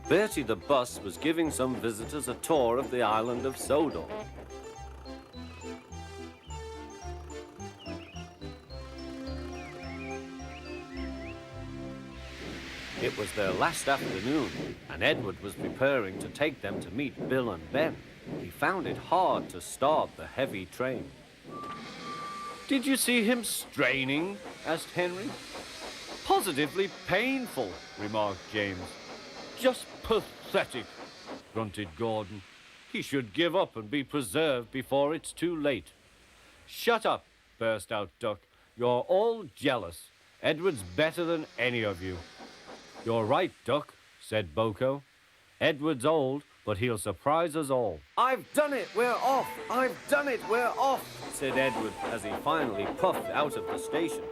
Bertie the bus was giving some visitors a tour of the island of Sodor. It was their last afternoon, and Edward was preparing to take them to meet Bill and Ben. He found it hard to start the heavy train. "Did you see him straining?" asked Henry. "Positively painful," remarked James. "Just pathetic," grunted Gordon. "He should give up and be preserved before it's too late." "Shut up," burst out Duck. "You're all jealous. Edward's better than any of you." "You're right, Duck," said Boko. "Edward's old, but he'll surprise us all." "I've done it, we're off! I've done it, we're off!" said Edward as he finally puffed out of the station.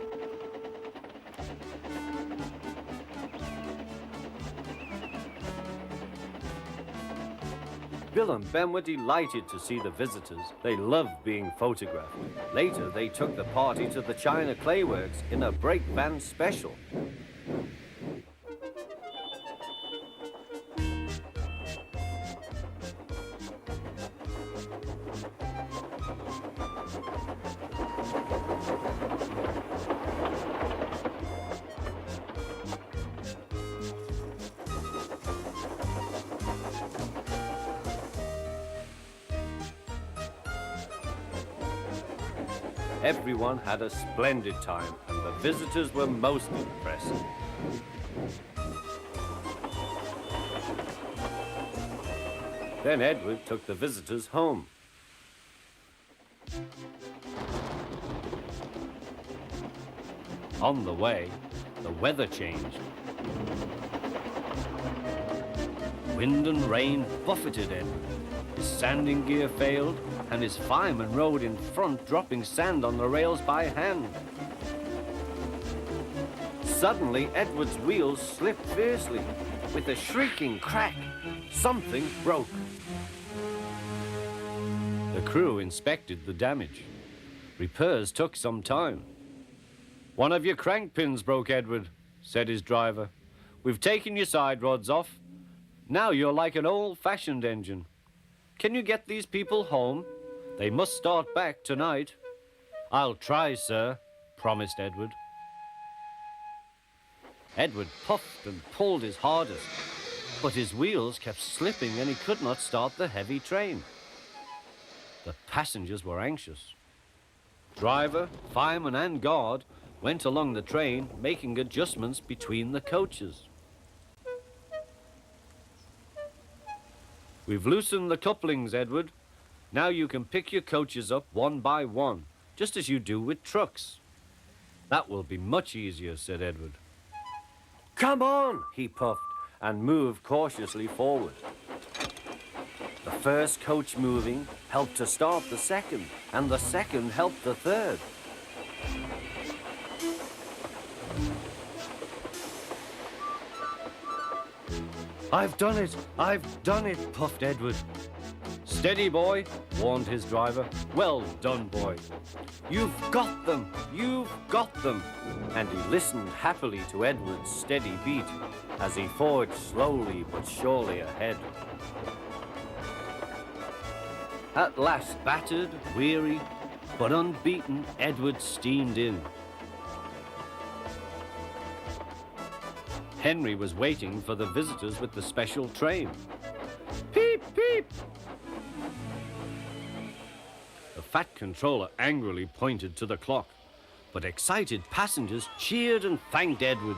Bill and Ben were delighted to see the visitors. They loved being photographed. Later, they took the party to the China Clay Works in a break band special. Everyone had a splendid time, and the visitors were most impressed. Then Edward took the visitors home. On the way, the weather changed. Wind and rain buffeted Edward. His sanding gear failed, and his fireman rode in front, dropping sand on the rails by hand. Suddenly, Edward's wheels slipped fiercely. With a shrieking crack, something broke. The crew inspected the damage. Repairs took some time. "One of your crank pins broke, Edward," said his driver. "We've taken your side rods off. Now you're like an old-fashioned engine. Can you get these people home? They must start back tonight." "I'll try, sir," promised Edward. Edward puffed and pulled his hardest, but his wheels kept slipping and he could not start the heavy train. The passengers were anxious. Driver, fireman, and guard went along the train, making adjustments between the coaches. "We've loosened the couplings, Edward. Now you can pick your coaches up one by one, just as you do with trucks." "That will be much easier," said Edward. "Come on," he puffed, and moved cautiously forward. The first coach moving helped to start the second, and the second helped the third. "I've done it! I've done it!" puffed Edward. "Steady, boy," warned his driver. "Well done, boy. You've got them! You've got them!" And he listened happily to Edward's steady beat as he forged slowly but surely ahead. At last, battered, weary, but unbeaten, Edward steamed in. Henry was waiting for the visitors with the special train. "Peep, peep!" The fat controller angrily pointed to the clock, but excited passengers cheered and thanked Edward,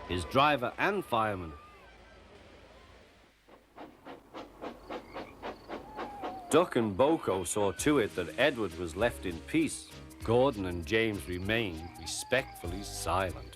his driver and fireman. Duck and Boko saw to it that Edward was left in peace. Gordon and James remained respectfully silent.